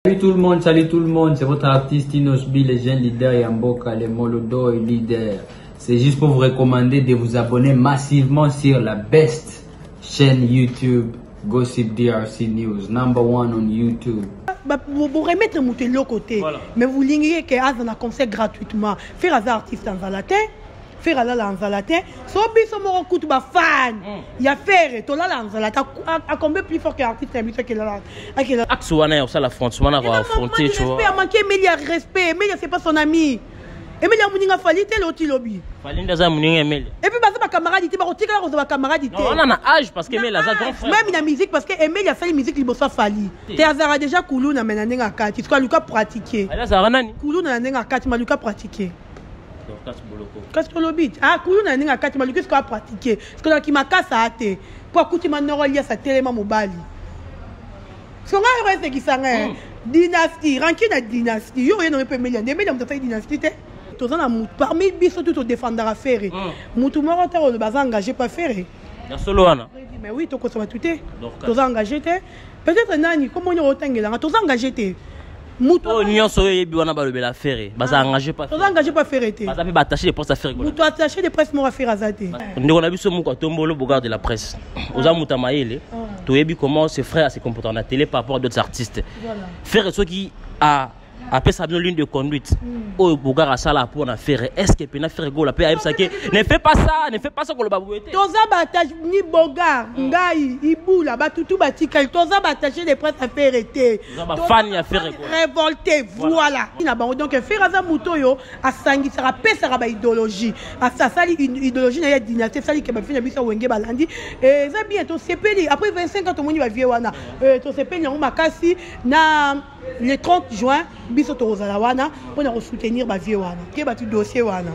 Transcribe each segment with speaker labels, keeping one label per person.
Speaker 1: Salut tout le monde, c'est votre artiste Inosbi, les jeunes leaders Yamboka, les Molodo et leaders. C'est juste pour vous recommander de vous abonner massivement sur la best chaîne YouTube, Gossip DRC News, #1 on YouTube.
Speaker 2: Vous remettre mon téléphone côté, mais vous lignez que Azan a concert gratuitement. Faire un artiste en latin, faire la en latin. So biso mo coup ba fan. Il y a faire to la en latin à combien plus fort que l'artiste invité que la.
Speaker 3: Axe wana ça la France wana va affronter tu vois.
Speaker 2: Respect, manquer Emilia respect, Emilia c'est pas son ami. Emilia Muninga falite l'autre lobby.
Speaker 3: Falinda za Muninga Emilia.
Speaker 2: Et puis basa ba camarade ba rotika la ba camarade.
Speaker 3: Non, on a un âge parce que Emilia za grand frère.
Speaker 2: Même la musique parce que Emilia fait la musique libosa fali. Te azara déjà Koulou na menanenga kati, tu Luka pratiquer.
Speaker 3: Ala za nani?
Speaker 2: Koulou na nenga kati maluka pratiquer. Qu'est-ce que le bit? Ah, Koulou na nenga kati maluka ce qu'on a pratiquer. Parce que dans qui makasa ate. Pour kuti manorolia sa tellement mobali. Ce qu'on a reste qui s'en dynastie, ranking na dynastie. Yo rien ne peut Emilia, Emilia on fait dynastie. Parmi biso tout défendre à faire. Moutou moro ta le bazar engagé pas faire.
Speaker 3: Na solo wana.
Speaker 2: Mais oui, to ko ça va tout est. To engagé te. Peut-être nani comme on otangela, to engagé te. Moutou
Speaker 3: oh nyonso yebi wana ba le bela faire. Bazar engagé pas.
Speaker 2: To engagé pas faire te.
Speaker 3: Bazar ba attaché des presse à faire.
Speaker 2: Moutou attaché des presse mo à faire azate.
Speaker 3: Ndeko na biso muko tombolo bogarde de la presse. Oza muta maele. To yebi comment ses frères se comportent en télé par rapport à d'autres artistes. Voilà. Faire ce qui a après ça bien ligne de conduite au bogar à ça là pour en faire est-ce que peut faire go la paix ça que ne fais pas ça ko le babouete
Speaker 2: toza batage ni bogar ngai ibula batutu batika toza bataché des presse à faire été
Speaker 3: toza ba fan ya faire go
Speaker 2: révolté voilà ina bango donc faire za muto yo asangi sera pesa ba idéologie ça sali une idéologie na ya dynastie sali ke ba fina biso wenge balandi et ça bientôt sepeli après 25 ans to moni ba vie wana to sepeli ngo makasi na le 30 juin biso to rozala wana pona ko soutenir ba vie wana ke ba tu dossier wana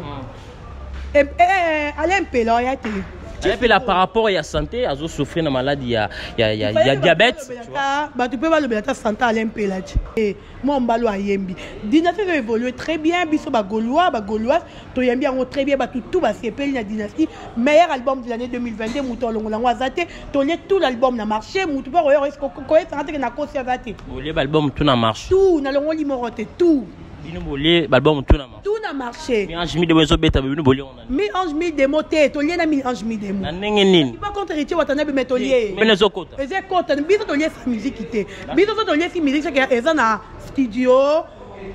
Speaker 2: Alain Pela ya te
Speaker 3: Alain Pela par rapport à la santé azo souffrir de maladie il y a diabète
Speaker 2: bah tu peux pas le bela santé Alain Pela et moi mbalo ayembi dynastie a évolué très bien biso ba gaulois to yembi en très bien ba tout ba sepeli na dynastie meilleur album de l'année 2022 muto longolango azate to le tout l'album na marché muto ba royo est-ce ko est santé na kosi azate
Speaker 3: le album tout na marche
Speaker 2: tout na longo limorote tout
Speaker 3: bino bolé album tout na marche
Speaker 2: tout na marché
Speaker 3: mais ange mi de wezo beta bino bolé on
Speaker 2: mi ange mi de moté to lié na mi ange mi de mo
Speaker 3: na ndenge nini
Speaker 2: pas contre héritier watana be metolier
Speaker 3: mais les okota
Speaker 2: eze kota biso to lié sa musique ité biso to lié si musique c'est eza na studio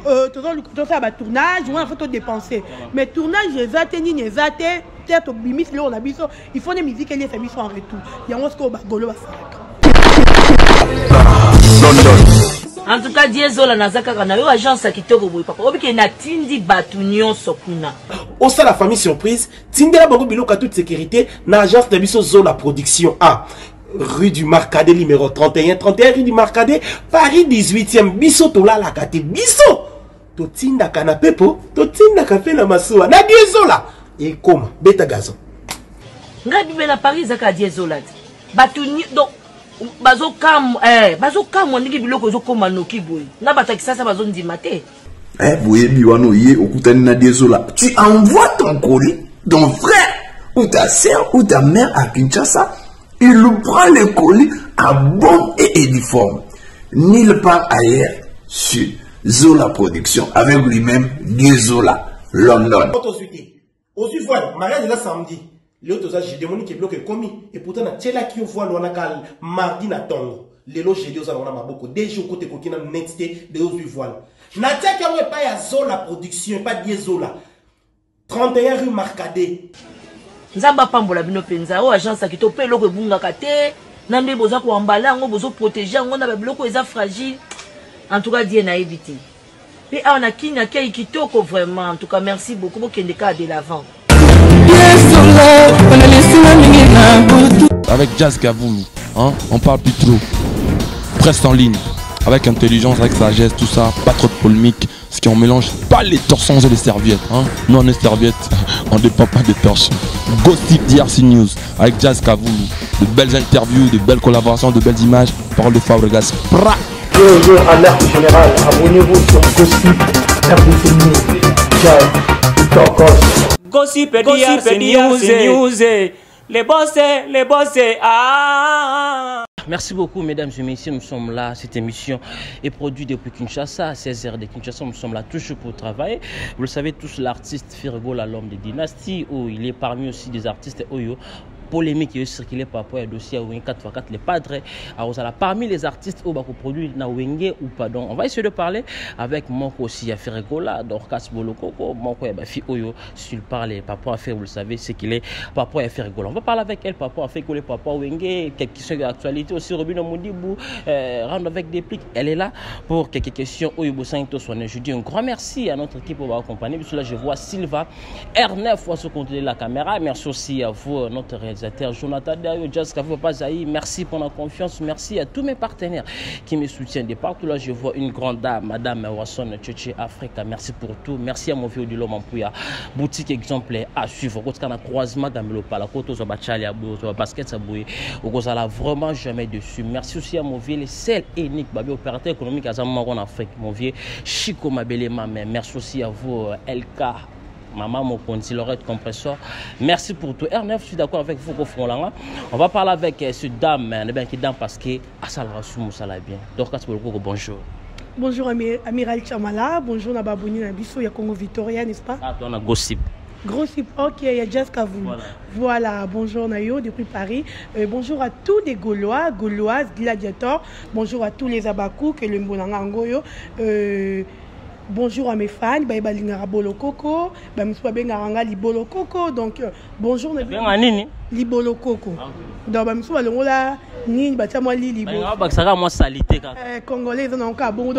Speaker 2: to ça ba tournage on a fait dépenser mais tournage ezate nini ezate peut-être bimis là on a biso il faut des musiques lié sa mission en retour yango ce ko ba golo ba saka
Speaker 4: en tout cas Diezola nazaka kana yo agence kitoko boy papa obiki na tindi batunion sokuna
Speaker 5: au sein la famille surprise tindela bango biloko toute sécurité na agence de biso Zola production A rue du Marcadet numéro 31 rue du Marcadet Paris 18e biso tola la kate biso to tinda kana pepo to tinda café na masuwa na Diezola et comme beta gazon
Speaker 4: ngabi bela Paris zaka Diezola batuni donc bazo kam ndiki biloko zo koma noki boy na batakisa ça bazo ndima te
Speaker 6: boyebi wano ye okutani na Diezola tu envoies ton colis ton frère ou ta sœur ou ta mère à Kinshasa il prend le colis à bon et uniforme nulle part ailleurs sur Zola Production avec lui-même Diezola London
Speaker 5: aujourd'hui voilà mariage là samedi l'autre j'ai demandé qu'il bloque commis et pourtant na tela qui voit l'on a mardi na tongo les loges j'ai dit aux alons beaucoup déjà côté kokina netité de aujourd'hui voilà na tia qui a pas ya Zola Production pas Diezola 31 rue Marcadet
Speaker 4: nzamba pambola bino penza o agence akito pe loko bunga kate nande boza ko embala ngo bozo protéger ngo na ba biloko eza fragile en tout cas Dieu na évité et on a kina kay kitoko vraiment en tout cas merci beaucoup pour kende ka de l'avant.
Speaker 7: Avec Jazz Kavoumi, hein, on parle plus trop. Presse en ligne, avec intelligence, avec sagesse, tout ça, pas trop de polémique. Ce qui on mélange pas les torsons et les serviettes. Hein. Nous on est serviettes, on ne dépend pas des torsions. Gossip DRC News, avec Jazz Kavoumi. De belles interviews, de belles collaborations, de belles images. Parole de Fabregas.
Speaker 8: Bonjour, alerte générale, abonnez-vous sur Gossip DRC News. Jazz, Tokos.
Speaker 9: Gossip DRC News, les boss, ah.
Speaker 3: merci beaucoup mesdames et messieurs, nous sommes là, cette émission est produite depuis Kinshasa, à 16h de Kinshasa, nous sommes là toujours pour travailler. Vous le savez tous, l'artiste Ferregola, l'homme de dynastie, où il est parmi aussi des artistes Oyo. Polémique qui est circulée par rapport au dossier à 4x4 les padres. Alors parmi les artistes au Bako produit na Wenge ou pardon, on va essayer de parler avec Moko aussi à Ferregola, Dorcas Bolokoko, Moko ya Bafi Oyo, s'il parle par rapport à faire, vous le savez, c'est qu'il est par rapport à Ferregola. On va parler avec elle par rapport à Ferregola, par rapport à Wenge, quelques questions d'actualité aussi, Robino Mondibou, rendre avec des plics. Elle est là pour quelques questions. Oyo Bosanito Soane. Je dis un grand merci à notre équipe pour m'accompagner. Parce que là, je vois Silva R9 fois se contrôler la caméra. Merci aussi à vous, notre réalisateur Jonathan Dayo, Jessica Pazaï. Merci pour la confiance. Merci à tous mes partenaires qui me soutiennent de partout. Là, je vois une grande dame, Madame Wasson Tchétché Africa. Merci pour tout. Merci à mon vieux de l'homme en Pouya. Boutique exemplaire à suivre. Quand on a croisement dans le pala, quand on a bachali à bout, on a basket à bout, on a vraiment jamais dessus. Merci aussi à mon vieux, le seul et unique opérateur économique à Zama en Afrique. Mon vieux Chico Mabele Mamé. Merci aussi à vous, LK. Maman, mon compte, Lorette Compresseur. Merci pour tout. R9, je suis d'accord avec vous. On va parler avec cette dame, qui est dame parce que Assalra Moussala bien. Dorcas Bolokoko, bonjour.
Speaker 2: Bonjour Amiral Chamala, bonjour Nababoni Nabiso, il y a Congo Victoria, n'est-ce pas?
Speaker 3: Ah, on a Gossip.
Speaker 2: Gossip, ok, il y a Jessica vous. Voilà, bonjour Nayo depuis Paris. Bonjour à tous les Gaulois, Gauloises, gladiateurs. Bonjour à tous les Abakou, que le Mbonanga Ngoyo. Bonjour à mes fans, Baïbalingara Bolokoko, Bamswabengaranga Libolokoko. Donc, bonjour. Libolo Coco. Donc, Congolais, donc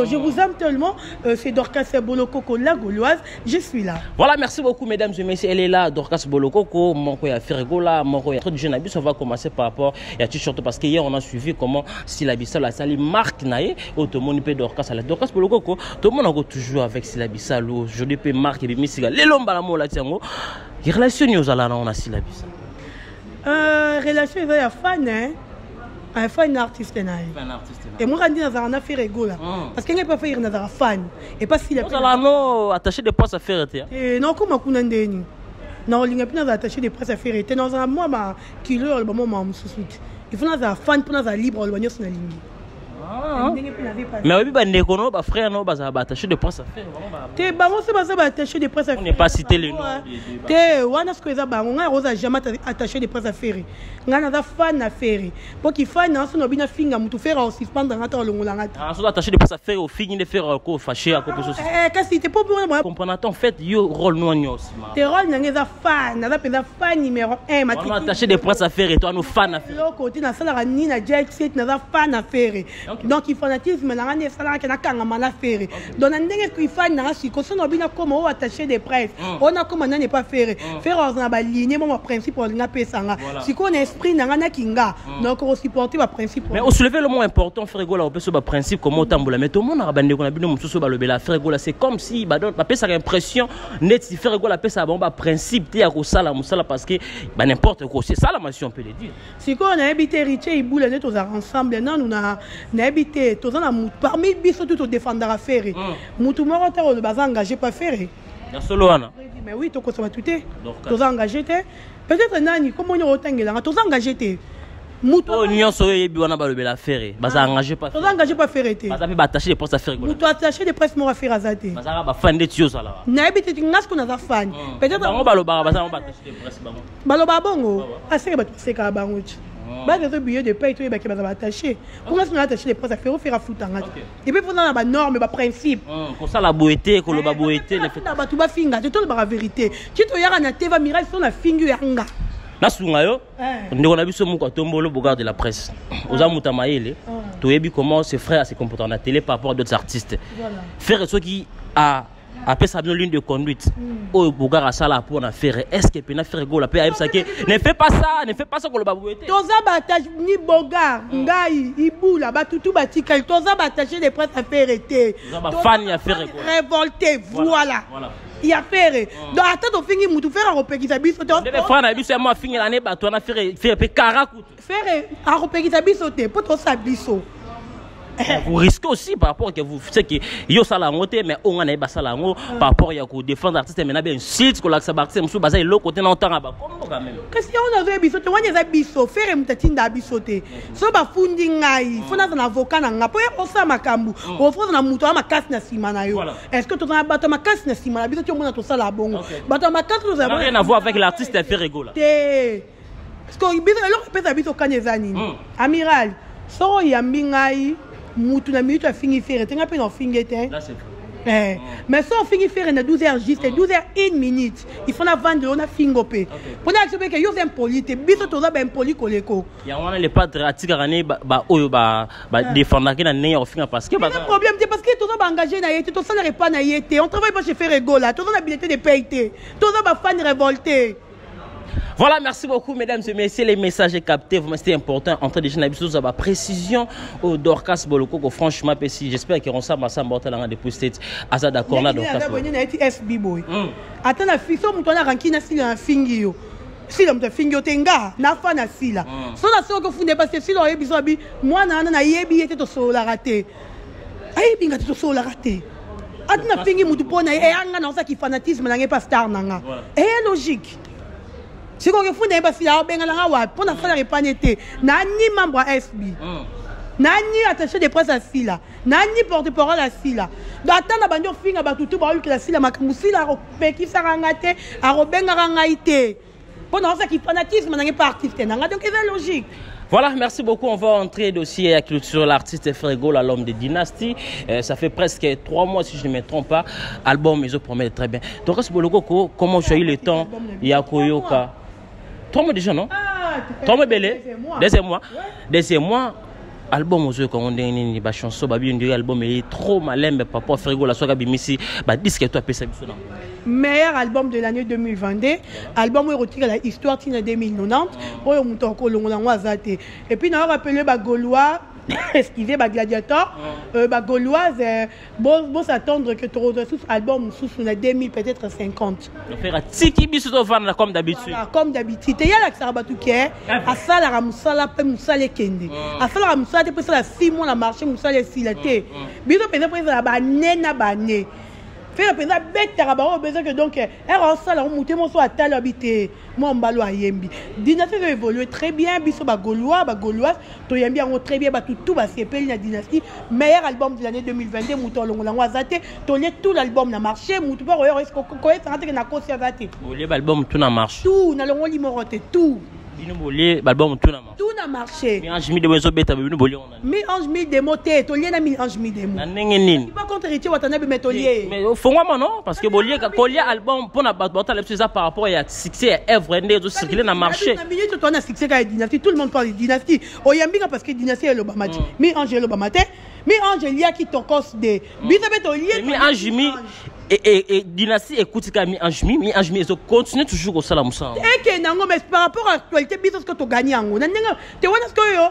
Speaker 2: je vous aime tellement. C'est Dorcas Bolokoko, la Gauloise. Je suis là.
Speaker 3: Voilà, merci beaucoup, mesdames et messieurs. Elle est là, Dorcas Bolokoko. Mon coya Ferregola, mon coya trop de jeunes habits. On va commencer par rapport à surtout parce qu'hier on a suivi comment Silabissa la sali marque naïe. Tout le monde peut Dorcas la Dorcas Bolokoko. Tout le monde a toujours avec Silabissa l'eau. Je dis peut marque et Missiga. Les lombes à la mola tiango. Les relations nous allons on a Silabissa.
Speaker 2: Relation avec la fan, hein? Un fan artiste. Et moi, je dis que je fait rigolo. Parce qu'il n'y a pas fait un fan. Et pas si la
Speaker 3: personne attaché de presse à faire.
Speaker 2: Non, comment on a dit? Non, il n'y a pas attaché de presse à faire. Dans un mois, il faut un fan pour un libre.
Speaker 3: Mais oui, bah frère, non, bah attaché de presse à faire.
Speaker 2: T'es bah on s'est attaché de presse à faire.
Speaker 3: On n'est pas cité les noms.
Speaker 2: T'es on a ce que ça bah on a jamais attaché de presse à faire. On a fan à faire. Pour qu'il fan on s'en a bien finga mutu faire au suspendre dans ta longue.
Speaker 3: Ah, on attaché de presse à faire au fini de faire ko fâché à quelque chose.
Speaker 2: Qu'est-ce que t'es pas pour moi
Speaker 3: comprendre en fait yo rôle noigno aussi.
Speaker 2: Tes rôle n'a fan, n'a pas fan numéro 1 ma.
Speaker 3: On a attaché de presse à faire et toi nous fan à faire.
Speaker 2: Là côté na sala ni na jet set n'a fan à faire. Donc il fanatisme na ngane sala na kanga mana faire. Donc ndenge qu'il fan na si ko sono bina comme au attaché de presse. On a comme n'est pas faire. Faire on a ligne mon principe on n'a pas ça. Si qu'on esprit na ngana kinga. Donc on supporter ba principe.
Speaker 3: Mais on soulever le mot important Ferregola on peut sur ba principe comme tambola mais tout le monde a bandé qu'on a bino mususu ba lobela Ferregola c'est comme si ba donne pas ça impression net si Ferregola pe ça ba principe te ya ko sala musala parce que ba n'importe quoi c'est ça la mission on peut le dire.
Speaker 2: Si qu'on a habité Riche et Boule net aux ensemble non on a habité tous on parmi biso tout défendre affaire. Mutu moko ta le bazanga engagé pas faire.
Speaker 3: Ya solo wana.
Speaker 2: Mais oui to ko ça va tout est. Tous engagé te. Peut-être nani comment on otangela tous engagé te.
Speaker 3: Mutu nyonso yebi wana ba lobela affaire. Baza engagé pas.
Speaker 2: Tous engagé pas faire te.
Speaker 3: Baza pe attaché de presse affaire.
Speaker 2: Mutu attaché de presse mo affaire azate.
Speaker 3: Baza ba fan de tio sala.
Speaker 2: Na habité tingas ko na fan. Peut-être
Speaker 3: bango baloba baza ba attaché de presse bango.
Speaker 2: Baloba bongo. Aseke ba c'est ka bango. Bah des billets de paie tout et bah qui va attacher. Comment est-ce qu'on a attaché les presse à faire à foutre en et puis pendant la norme bah principe.
Speaker 3: Comme ça la boété, que le ba boété
Speaker 2: le fait. Bah tout ba finga, c'est tout la vérité. Tu te yara na teva mirage sur la fingu yanga.
Speaker 3: Na sunga yo. On a vu ce mot tombolo bogard de la presse. Oza mutamaele. Tu as vu comment ses frères se comportent à la télé par rapport à d'autres artistes. Faire ce qui a après ça bien ligne de conduite au bogar à sala pour en faire est-ce que peut faire go la paix à ça que ne fais pas ça ko le babouete
Speaker 2: toza batage ni bogar ngai ibula batutu batika toza batage de presse à faire été
Speaker 3: toza fan ya faire go
Speaker 2: révolté voilà il a fait donc attends fini mutu faire repekisa biso to
Speaker 3: les frères na biso moi fini l'année bato na faire pe karaku
Speaker 2: faire a repekisa biso te pour to sa biso
Speaker 3: Vous risquez aussi par rapport que vous savez que yo salangote mais on a pas salango par rapport à vous défendre l'artiste mais bien site que l'accès artiste monsieur baza le côté non temps ba comme quand même.
Speaker 2: Qu'est-ce qu'on a vu biso te wanya za biso faire mutatinda biso te. So ba fundi ngai fona na avocat na ngapo ya osa makambu. O fona na muto makasi na sima na yo. Est-ce que tu as bato makasi na sima na biso tu mona to sala bongo. Bato makasi nous avons
Speaker 3: rien à voir avec l'artiste Ferrego là.
Speaker 2: Parce que biso alors pesa biso kanyeza nini. Amiral, so yambi ngai mutu na minute a fini faire tenga pe na fingete.
Speaker 3: Là c'est vrai.
Speaker 2: Mais si on finit faire 12h juste, 12h 1 minute, il faut la vendre, on a fingopé. Pour nous accepter que vous êtes impoli, biso toza ba impoli koleko.
Speaker 3: Ya wana le padre atikarané ba oyo ba défendre que na né au fin parce que
Speaker 2: ba problème c'est parce que toza ba engagé na yete, toza na pas na yete, on travaille pas chez Ferrego là, toza na habilité de payer, toza ba fan révolté.
Speaker 3: Voilà, merci beaucoup mesdames et messieurs, les messages captés, vraiment c'était important. En train de jeune habitude, ça va précision au Dorcas Boloko, franchement, j'espère qu'ils auront ça, ma samba, on a depuis cette Asa d'accord là, Dorcas.
Speaker 2: SB boy. Attends, la fille, so mutona rankina si la fingio. Si l'homme te fingio tenga, na fa na si la. So na so ko funde parce que si l'on yebi so bi, moi na yebi était to so la raté. Ayi binga to so la raté. Attends, fingi mutu pona e anga na ça qui fanatisme na pas star nanga. Et logique. Si vous avez un fila, vous avez faire la panette. Nani membre SB. Nani attaché de presse à Sila. Nani porte-parole à Sila. D'attendre la bande finga batutu baulu que la Sila makamusila qui sarangate a robenga rangaite. Pendant ça qui fanatisme n'a pas artiste. Donc c'est logique.
Speaker 3: Voilà, merci beaucoup. On va entrer dossier à culture l'artiste Ferrego, l'homme de Dynasty. Ça fait presque 3 mois si je ne me trompe pas. Album, ils ont promis très bien. Donc, comment tu as eu le temps? Yakoyoka. 3 mois déjà, non? 3 mois belé. Deuxième mois. Album aux yeux quand on dit une chanson, un album est trop malin, mais papa Ferrego la soirée bimisi, disque toi pesa bisona.
Speaker 2: Meilleur album de l'année 2022, album érotique à la histoire tina 2090, oyo muto ko longola ngwazate. Et puis na rappelé ba Gaulois, esquiver ba Gladiator, ba Gauloise bon s'attendre que tu reçois album sous 2000 peut-être 50.
Speaker 3: On fera tiki biso to vendre comme d'habitude.
Speaker 2: Comme d'habitude. Il y a la Sarabatuke, à ça la musala pe musala kende. À ça la musala te pesa la 6 mois la marché musala silaté. Biso peut-être la banena bané. Faire la bête tarabaro besoin que donc elle ça la monter mon soit à tel habité moi mbalo ayembi. Dynastie a évolué très bien biso ba Gaulois to yembi en très bien ba tout ba sepeli na Dynastie meilleur album de l'année 2022 muto longola ngwazate to le tout l'album na marché muto ba royo est-ce ko est santé na kosi azate.
Speaker 3: Le album tout na marché.
Speaker 2: Tout na longo limorote tout.
Speaker 3: Album tout na marché.
Speaker 2: Tout na marché.
Speaker 3: Mi ange mi de wezo beta binu boli on.
Speaker 2: Mi ange mi de moté to lien na mi ange mi de mo.
Speaker 3: Na ndenge nini?
Speaker 2: Tu pas contre héritier watanabe metolier.
Speaker 3: Mais faut moi non parce que boli album pour na bata le ça par rapport à succès œuvre ndé zo circuler na marché.
Speaker 2: Na minute to na succès ka Dynastie tout le monde parle de Dynastie. Oyambinga parce que Dynastie est le bamati. Mi ange le bamate. Mi ange lia qui tokos de. Bisabe to lié.
Speaker 3: Mi ange mi et Dynastie écoute quand mi ange mi ils continuent toujours au salamoussa.
Speaker 2: Et que nango mais par rapport à l'actualité biso que tu gagné en on te wana ce que yo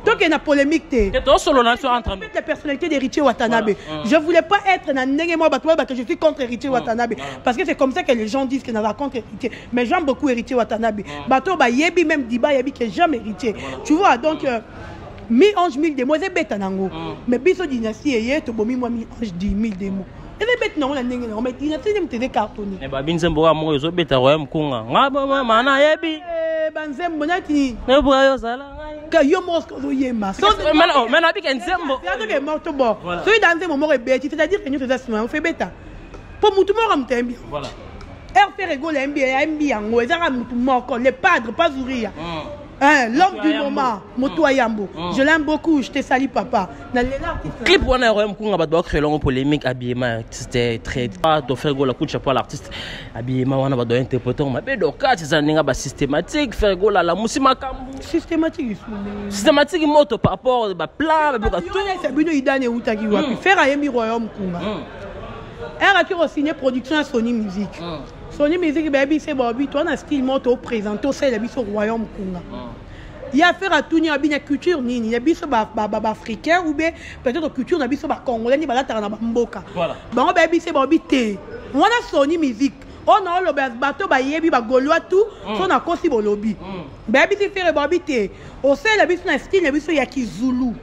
Speaker 2: donc il y a une polémique entre la personnalité d'Héritier Watanabe. Je voulais pas être dans moi que je suis contre Héritier Watanabe parce que c'est comme ça que les gens disent que n'a pas contre Héritier mais j'aime beaucoup Héritier Watanabe. Bato ba yebi même Diba yebi que j'aime Héritier. Tu vois donc mi ange 1000 démos c'est bête nango mais biso Dynastie et to bomi moi mi ange 10 000 démos. Et les bêtes non la ndenge non mais Dynastie n'aime te cartonner.
Speaker 3: Mais ba binzembo wa mo zo beta royaume kunga. Ngaba mana yebi.
Speaker 2: Banzembo nati.
Speaker 3: Ne boyo sala.
Speaker 2: Que yo mosco yema.
Speaker 3: Mais abi kenzembo.
Speaker 2: C'est que morto bon. Celui dans un moment bête, c'est-à-dire que nous faisons on fait bêta. Pour mutu mort am tembi. Voilà. Ferrego la MB en ezara mutu mort les padres pas Zouria. L'homme du moment, Moto Ayambo. Je l'aime beaucoup, je te salue papa.
Speaker 3: Clip on a royaume kunga ba do créer longue polémique habillement c'était très to Ferrego la coup de chapeau à l'artiste habillement wana ba do interpréter ma be do ka ça ninga ba systématique Ferrego la musima kambu systématique moto par rapport ba plan ba tout
Speaker 2: c'est bino idane utaki wapi faire ayemi royaume kunga elle a qui signé production à Sony Music. Sony Music baby c'est Bobby toi na style moto présenté c'est la biso royaume kunga. Il y a affaire à tout ni abina culture ni il y a biso ba africain ou bien peut-être culture na biso ba congolais ni ba la na mboka. Voilà. Bon baby c'est Bobby té. On a Sony Music. On a le bateau ba yebi ba Gaulois tout son a kosi bolobi. Baby c'est faire Bobby té. Au c'est la biso na style la biso ya ki Zulu.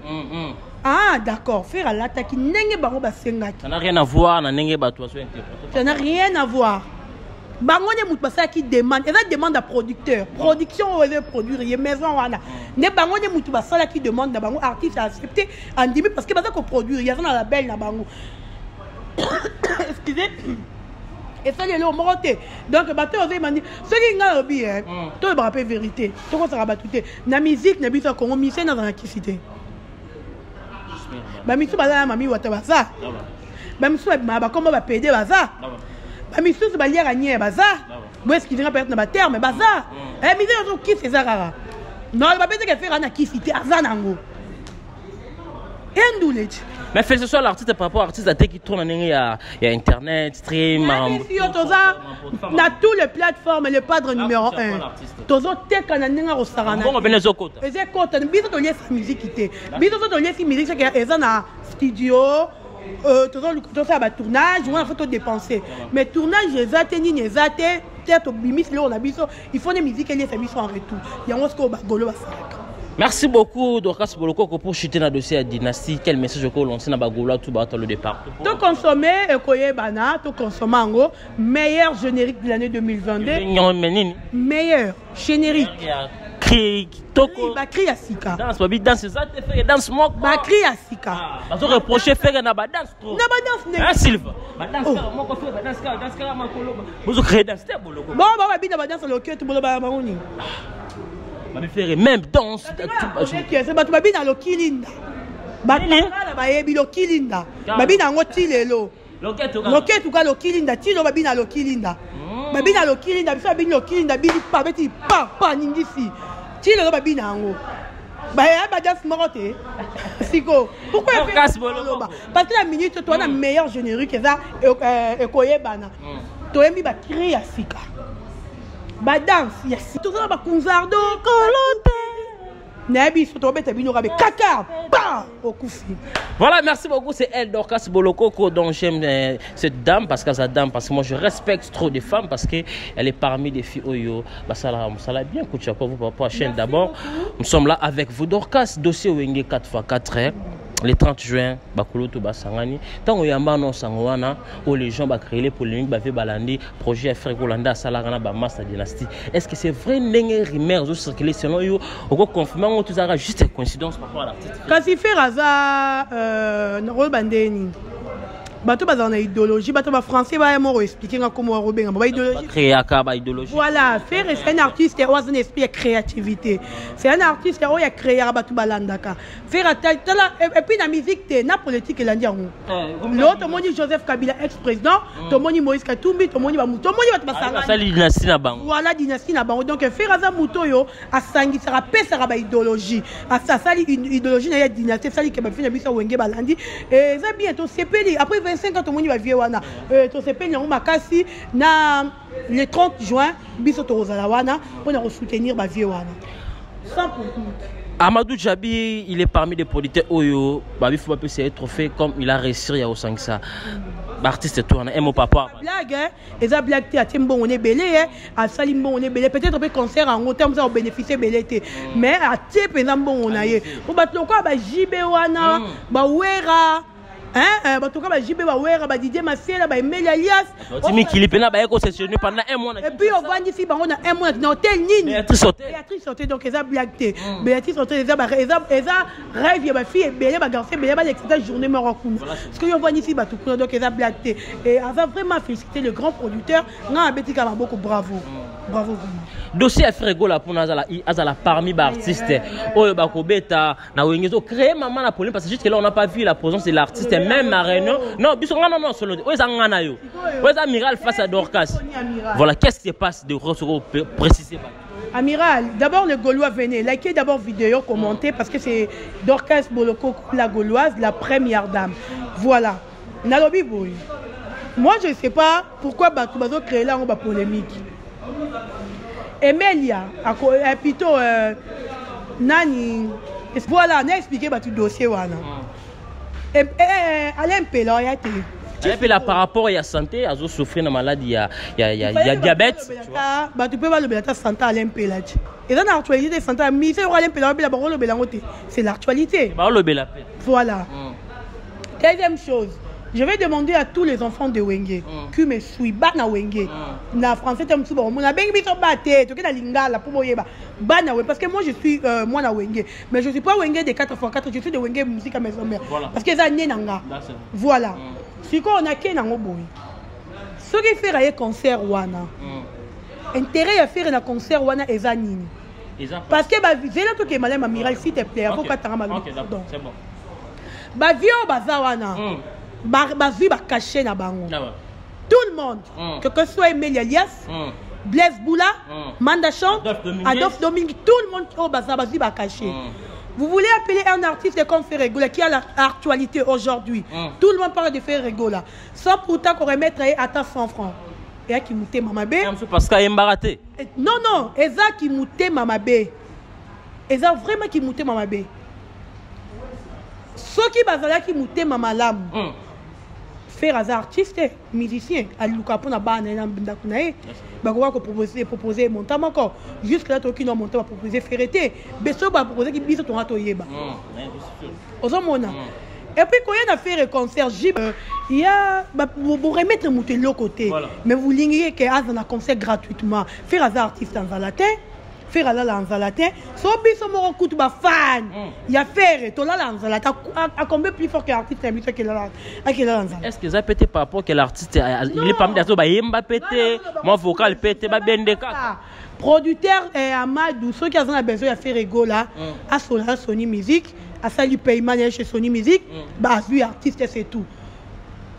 Speaker 2: Ah, d'accord. Faire à l'attaque, n'engé bango basengaki.
Speaker 3: Ça n'a rien à voir, na n'engé bato interpréter.
Speaker 2: Ça n'a rien à voir. Bango ne mout basa qui demande, et ça demande à producteur. Production on veut produire, il y a maison wana. Ne bango ne mout basa qui demande à bango artiste à accepter en début parce que basa qu'on produire, il y a ça dans la belle na bango. Excusez. Et ça, il est au moroté. Donc, bateau, il m'a dit, ce qui est un lobby, tout le rappel vérité. Tout le monde s'est rabattu. La musique, n'a pas qu'on mise dans la cité. Ma mission, la mamie, ou à baza. Ma mission, comment va payer baza. Ma mission, c'est de gagner baza. Où est-ce qu'il vient peut-être dans la terre, mais baza. Eh, mais qui c'est ça, rara. Non, il va peut-être faire un qui cité à Zanango. Et un doulet.
Speaker 3: Mais fait ce soit l'artiste par rapport à l'artiste qui tourne il y a internet, stream,
Speaker 2: dans toutes les plateformes, le padre numéro 1. Tozo tek kananenga rosarana.
Speaker 3: Bon ben ezokota.
Speaker 2: Ezekota biso to liesa musique ité. Biso to liesa musique c'est que eza na studio tozo faire ba tournage, on a photo dépenser. Mais tournage ezate ni ezate peut-être bimis là on a biso, il faut des musiques liesa biso en retour. Yango sko ba golo ba saraka.
Speaker 3: Merci beaucoup Dorcas Boloko pour chuter dans le dossier à Dynastie. Quel message que vous lancez dans Bagoula tout bas le départ?
Speaker 2: Tout consommer Ekoye Bana, tout consommer Ango, meilleur générique de l'année 2022. Meilleur générique.
Speaker 3: Cri, toko.
Speaker 2: Bakri Asika.
Speaker 3: Danse, babi danse, ça te fait danse moque.
Speaker 2: Bakri Asika.
Speaker 3: Parce que reprocher faire na ba danse trop.
Speaker 2: Na ba danse.
Speaker 3: Hein Sylvain. Ba danse car moi ko faire ba danse car ma koloba. Vous créez danse Boloko.
Speaker 2: Bon ba bi na ba danse le cœur tout bolo ba maoni.
Speaker 3: Ma faire même danse.
Speaker 2: C'est ba babi na lokilinda. Ba na ba yebi lokilinda. Babi na ngoti lelo. Loketu ka lokilinda tilo babi na lokilinda. Babi na lokilinda biso babi lokilinda bi pa beti pa ningisi. Tilo babi na ngo. Ba ya ba danse morote. Siko. Pourquoi parce que la minute toi na meilleur générique ça Ekoye Bana. Toyembi ba créer ya sika. Ba danse ya tout ça ba kunzardo kolote nabi soto bete bino rabe kaka ba okufi.
Speaker 3: Voilà, merci beaucoup, c'est elle Dorcas Boloko dont j'aime cette dame parce que sa dame parce que moi je respecte trop des femmes parce que elle est parmi des filles oyo bah ça l'a bien coûté pour vous papa chaîne d'abord. Nous sommes là avec vous Dorcas dossier Wenge 4x4 le 30 juin bakolo to basangani tango yamba no sangwana où les gens ba créer les polémiques ba fait balandi projet faire Kolanda salagana ba master dynastie. Est-ce que c'est vrai n'engé rumeur zo circuler selon yo au confirmer on tout ça juste coïncidence par rapport à l'artiste
Speaker 2: quand il fait raza rôle bandeni bato bazana idéologie bato ba français ba mo expliquer comment robenga ba idéologie
Speaker 3: créer ba idéologie.
Speaker 2: Voilà, faire c'est un artiste ou un esprit de créativité. C'est un artiste où il a créé bato balandaka. Faire et puis la musique na politique là ndia. L'autre moni Joseph Kabila ex-président, to moni Moïse Katumbi, to moni ba muto moni bato basanga.
Speaker 3: Ça dynastie na bango.
Speaker 2: Voilà dynastie na bango. Donc faire za muto yo a sangi sera pesa ba idéologie. A ça sali une idéologie na dynastie sali ke ba fina biso wenge balandi et ça bientôt c'est peli après 25 ans tout le monde va vivre wana to se peine makasi na le 30 juin biso to rozalawana pour nous soutenir ba vie wana sans pour tout.
Speaker 3: Amadou Djabi, il est parmi des producteurs oyo ba faut pas essayer trophée comme il a réussi à Osangsa. Artiste tourne et mon papa
Speaker 2: blague et ça blague à timbo on est belé à salimbo on est belé peut-être peut concert en termes ça bénéficier belé mais à type bon on a eu on bat le quoi ba jibe wana ba wera hein ba to ka ba jibe ba wera ba Didier Masiela ba Emile Alias
Speaker 3: Timi Kilipena ba concessionné pendant un mois
Speaker 2: et puis on va ici ba on a un mois dans hôtel Nini Béatrice Sauté donc ça blague Béatrice Sauté ça rêve ba fille belé ba garçon belé ba l'excellente journée Morocco parce que on va ici ba tout donc ça blague et on va vraiment féliciter le grand producteur na Betty Kamaboko bravo
Speaker 3: dossier à Frégo la pour azala parmi ba artistes oyo ba ko beta na wengezo créer maman la polémique parce que juste que là on n'a pas vu la présence de l'artiste même à Réunion non biso non solo oyo za ngana yo oyo za Amiral face à Dorcas. Voilà, qu'est-ce qui se passe de préciser
Speaker 2: Amiral, d'abord le Gaulois venait, likez d'abord vidéo, commentez parce que c'est Dorcas Boloko la Gauloise, la première dame. Voilà. Nalobi boy. Moi je ne sais pas pourquoi Bato créé là on polémique. Emilia plutôt nani voilà on a expliqué tout dossier wana Alain Pelo yate
Speaker 3: Et puis là, par rapport à la santé, à souffrir de maladie, il y a diabète.
Speaker 2: Tu peux voir le santé à l'impélage. Et dans l'actualité de santé, c'est l'actualité. Voilà. Deuxième chose, je vais demander à tous les enfants de Wenge qui me suivent, Bana Wenge. Na français, tu me bon, na bengi biso baté, tu na lingala pour moyeba. Bana Wenge, parce que moi je suis moi na Wenge, mais je suis pas Wenge de 4x4, je suis de Wenge musique à maison mère. Parce que ça né nanga. Voilà. Si on a qu'un nango boy. Ce qui fait un concert wana. Intérêt à faire un concert wana ezanini. Parce que bah j'ai là tout que madame amiral s'il te plaît, faut pas t'en mal.
Speaker 3: OK, d'accord, c'est bon.
Speaker 2: Bah vieux bazawana. Bazui ba caché na bango. Tout le monde, que ce soit Emile Elias, Blaise Boula, Mandachon, Adolphe Domingue, tout le monde qui a bazui ba caché. Vous voulez appeler un artiste comme Ferregola qui a l'actualité aujourd'hui. Tout le monde parle de Ferregola. Sans pourtant qu'on remettre à 100 francs. Et à qui mouté Mamabé.
Speaker 3: Parce qu'il y a mbaraté.
Speaker 2: Non, non, et ça qui mouté Mamabé. Et ça vraiment qui mouté Mamabé. Ceux qui bazala qui mouté Mamalam. Faire des artistes, musiciens, à l'Ukapo na bana na ndakunae, bakoka ko proposer monter encore. Jusque là to qui no monter va proposer ferreté. Beso va proposer qui biso to rato yeba. Ozomona. Et puis quand il y a fait un concert, il y a vous remettre monter l'autre côté. Mais vous lignez que à un concert gratuitement, faire des artistes en latin. Faire à la latin, so biso mo coûte ba fan. Il y a faire to la latin à combien plus fort que l'artiste que la
Speaker 3: Est-ce que ça pété par rapport que l'artiste il est pas mis dans ba yemba pété, moi vocal pété ba bendeka.
Speaker 2: Producteur Amadou, ceux qui ont besoin de faire Regola à Sony Music, à Salut Paiement chez Sony Music, bah lui artiste c'est tout.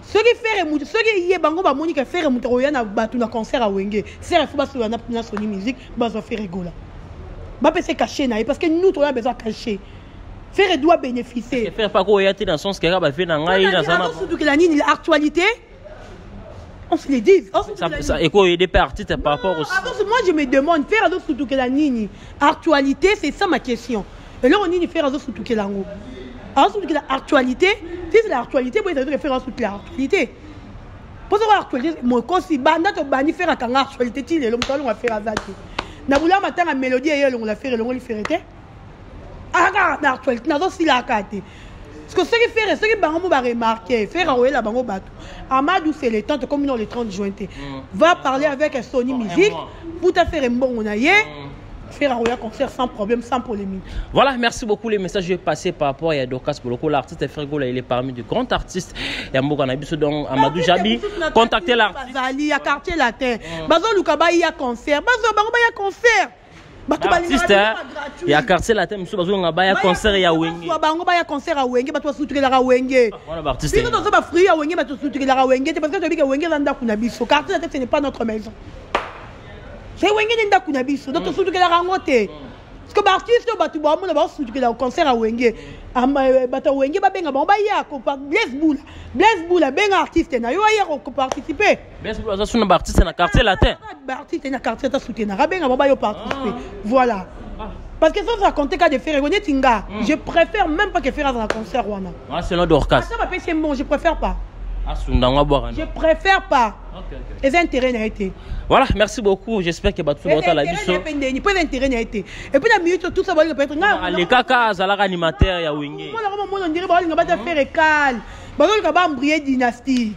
Speaker 2: Ceux qui font ceux qui y bango ba monika faire mutoya na batu na concert à Wenge c'est faut pas sur na Sony Music ba zo faire Regola ba peut se cacher na parce que nous on a besoin de cacher faire doit bénéficier
Speaker 3: faire pas quoi y a dans son ce que ba fait na ngai na sama
Speaker 2: surtout que la nini l'actualité on se le dit
Speaker 3: ça et quoi il y a des artistes par rapport au
Speaker 2: moi je me demande faire surtout que la nini actualité c'est ça ma question et là on y faire surtout que la ngo alors surtout que l'actualité si c'est l'actualité vous devez faire surtout l'actualité pour savoir l'actualité moi quand si banda to bani faire à l'actualité ti le mtalo on va faire azaki na bula matin la mélodie et on la faire le on le faire ah l'actualité na zo si la kate parce que ce qui fait ce qui bango va remarquer faire oyer la bango bato Amadou c'est le temps comme nous le 30 juin va parler avec Sony Music pour te faire un bon on a faire un concert sans problème, sans polémique.
Speaker 3: Voilà, merci beaucoup. Les messages que je vais passer par rapport à Dorcas Boloko. L'artiste Ferregola, il est parmi de grands artistes. Il y a Mbouka Nabiso, donc Amadou Jabi. Contactez l'artiste.
Speaker 2: Il y a quartier latin. Bazo Lukaba, il y a concert. Bazo Baroba, il y a concert.
Speaker 3: L'artiste, il y a quartier latin. Monsieur Bazo Ngaba, il y a concert à Wenge.
Speaker 2: Baroba, il y a concert à Wenge. Bato Soutré la Wenge.
Speaker 3: Voilà, l'artiste.
Speaker 2: Si nous sommes pas fruits à Wenge, Bato Soutré la Wenge. Parce que tu as dit que Wenge Zanda Kunabiso. Quartier latin, ce n'est pas notre maison. C'est Wenge Nenda Kunabiso, donc surtout que la rangote. Parce que l'artiste, tu vas surtout que le concert à Wenge. Bata Wenge, Babenga, Bambaya, Blaise Boula, ben artiste, na yo ailleurs pour participer.
Speaker 3: Blaise Boula, ça c'est un artiste dans le quartier latin.
Speaker 2: Artiste dans le quartier latin, soutien, Rabenga, Bambaya participer. Voilà. Parce que ça compte qu'à de faire Tinga. Je préfère même pas que faire dans un concert Wana.
Speaker 3: Ah, c'est notre Dorcas.
Speaker 2: Ça va c'est bon, je préfère pas.
Speaker 3: Je
Speaker 2: préfère pas. Les intérêts n'a été.
Speaker 3: Voilà, merci beaucoup. J'espère que Batou Mota la biso.
Speaker 2: Il pas d'intérêt n'a été. Et puis la minute tout ça va peut être
Speaker 3: les caca zalaka animateur ya Wenge.
Speaker 2: Moi on dirait on va faire école. Bazol ka ba embryer dynastie.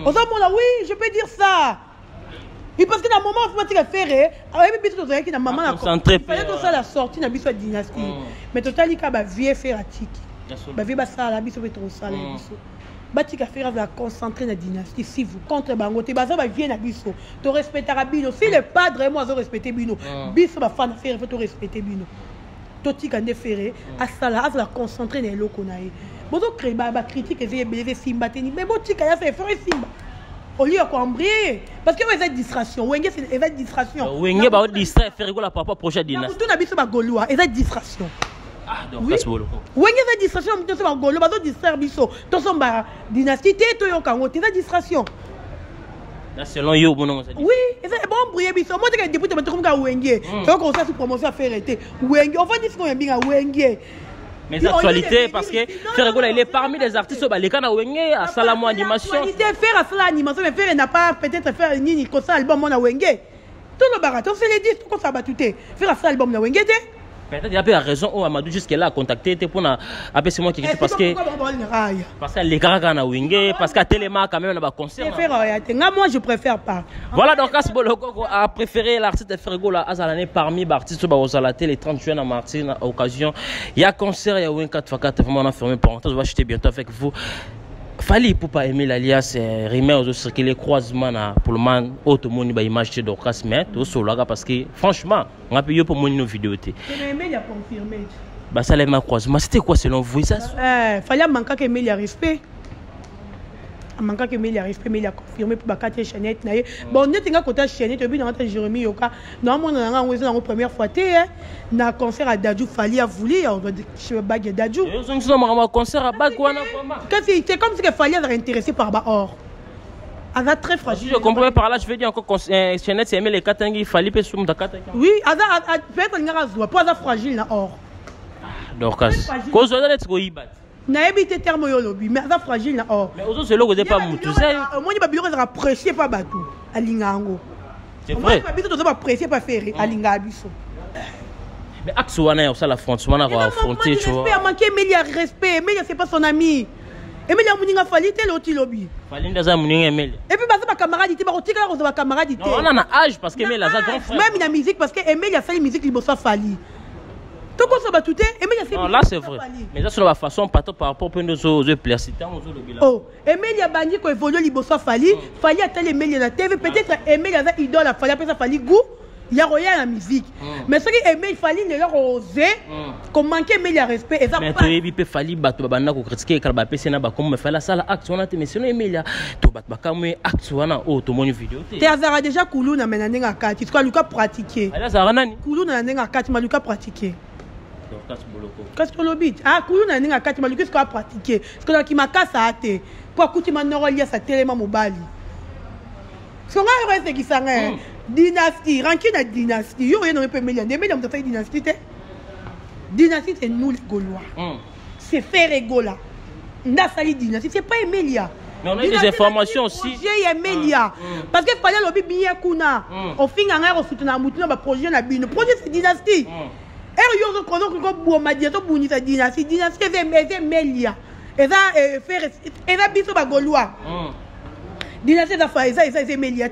Speaker 2: Oui, je peux dire ça. Et parce que dans le moment où tu vas faire, avec les bisous qui na maman na
Speaker 3: concentré.
Speaker 2: Il fallait que ça la sortie na biso dynastie. Mais total ka ba vie faire atiki. Ba vie ba ça la biso trop ça la biso. Batika faire va concentrer la dynastie si vous contre bangote baza va vient na biso to respectera bino si le padre moi zo respecter bino biso ba fan faire faut to respecter bino to tika nde faire à sala à la concentrer na eloko na ye bozo créer ba critique et beleve simba teni mais botika ya faire simba au lieu qu'on brille parce que vous êtes distraction wenge c'est distraction
Speaker 3: wenge ba distraire faire la papa projet dynastie
Speaker 2: tout na biso ba goloa et distraction.
Speaker 3: Ah, donc oui.
Speaker 2: Wenge za distraction, tu sais, Golo, bazo distraire biso. To somba dynastie, to yo kango, tu distraction.
Speaker 3: Là, selon yo, bon non.
Speaker 2: Oui, et c'est bon briller biso. Moi, tu député, mais tu comme Wenge. Tu as commencé à se promotion à faire été. Wenge, on va dire qu'on est bien à Wenge.
Speaker 3: Mais l'actualité, parce que Ferregola, il est parmi les artistes, les canaux Wenge, à Salamo Animation.
Speaker 2: Faire à Salamo Animation, mais faire n'a pas peut-être faire ni comme ça, album Mona Wenge. Tout le baraton, c'est les disques, tout ça va tout. Faire à ça, album Mona Wenge.
Speaker 3: Peut-être qu'il y a pas raison, oh, Amadou, jusqu'à-là, contacté, pour appeler c'est moi qui dis parce que. Parce que les gars, à Wenge, parce qu'à Téléma, quand même, on a un concert.
Speaker 2: Moi, je préfère pas.
Speaker 3: Voilà, donc, Asboloko a préféré l'artiste Ferregola à l'année parmi les artistes aux Alaté, les 30 juin à Martine, à occasion. Il y a concert, il y a Wenge 4x4, vraiment, on a fermé parenthèse, on va acheter bientôt avec vous. Fallait pour pas aimer l'alias rimer aux circuler croisement pour le moment autre monde ba image de Dorcas mais tout solo parce que franchement on a payé pour mon vidéo té
Speaker 2: mais il a confirmé
Speaker 3: bah ça les ma croisement c'était quoi selon vous ça
Speaker 2: fallait manquer que il y a respect manquer que il y a respect mais il a confirmé pour bakate Chanette naé bon net nga côté Chanette et puis dans notre Jérémy Yoka normalement on a la première fois té na concert à Dadju Fali a voulu on doit chez Bag Dadju
Speaker 3: ils ont un concert à Bag wana vraiment
Speaker 2: c'est comme si que Fali est intéressé par Bahor elle est très fragile
Speaker 3: je comprends par là je veux dire encore Chanette c'est aimer les katangi Fali pe sum ta katanga
Speaker 2: oui elle peut-être nga zoa pas ça fragile na or
Speaker 3: donc cause de let's go ibat
Speaker 2: na habité terme yo lobi mais ça fragile na or
Speaker 3: mais aux c'est le pas mutu ça
Speaker 2: moi ni ba biloko za apprécier pas batu alingango
Speaker 3: c'est vrai
Speaker 2: ba biloko za apprécier pas faire alinga biso
Speaker 3: mais axe wana ça la franchement on va affronter tu vois
Speaker 2: respect manquer mais il y a respect mais c'est pas son ami Emilia Mouninga Fali tel oti lobi
Speaker 3: Fali ndaza Mouninga Emilia et
Speaker 2: puis ba camarade ti ba kotika ko ba camarade ti
Speaker 3: on a un âge parce que Emilia za grand frère
Speaker 2: même la musique parce que Emilia fait musique liboso Fali. Tout ça va tout
Speaker 3: non là c'est vrai mais ça c'est la façon par rapport à nos placités
Speaker 2: oh Emilia bandi ko évolue liboso Fali Fali a tel Emilia na TV peut-être Emilia za idole a Fali après ça Fali goût il y a rien la musique mais ce qui Emilia Fali ne leur osé comme manquer Emilia respect et ça
Speaker 3: mais tu es peut Fali bato banda ko critiquer car ba pc na ba comme fait la salle acte on a mais sinon Emilia to bat ba comme acte wana oh to mon vidéo
Speaker 2: te azara déjà Koulou na menanenga kati tu Luka pratiquer
Speaker 3: azara nani
Speaker 2: Koulou na nenga kati maluka pratiquer qu'est-ce que le bit ah Koulou na nenga kati maluka ce qu'on a pratiquer ce qu'on a qui makasa ate pour kuti manorolia sa telema mobali ce qu'on a reste qui sanga dynastie ranki na dynastie yo rien ne peut mêler des mêler on fait dynastie dynastie c'est nous les Gaulois c'est Ferregola nda sali dynastie c'est pas Emilia
Speaker 3: mais on a des informations aussi
Speaker 2: j'ai Emilia parce que fallait lobby bien kuna au fin nganga ko soutenir mutu na projet na bino projet c'est dynastie et yo ko ko bo madia to buni sa dynastie c'est Emilia et ça faire et ça biso ba Gaulois dynastie da fa ça c'est Emilia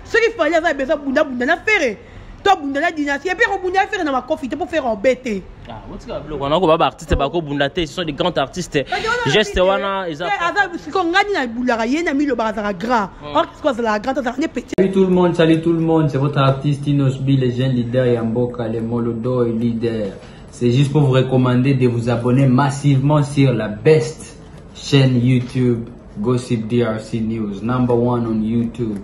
Speaker 2: ce qu'il fallait ça besoin bunda na faire to bunda la dynastie et puis on bunda faire na ma confite pour faire embêter
Speaker 3: ah what's up on a ko ba artiste ba ko bunda te ce sont des grands artistes geste wana ils a
Speaker 2: ce qu'on gagne na bulaka yena mi lo ba za grand qu'est-ce que la grande ça n'est petit
Speaker 1: salut tout le monde c'est votre artiste Inosbi le jeune leader Yamboka le Molodo et leader c'est juste pour vous recommander de vous abonner massivement sur la best chaîne YouTube Gossip DRC News #1 on YouTube.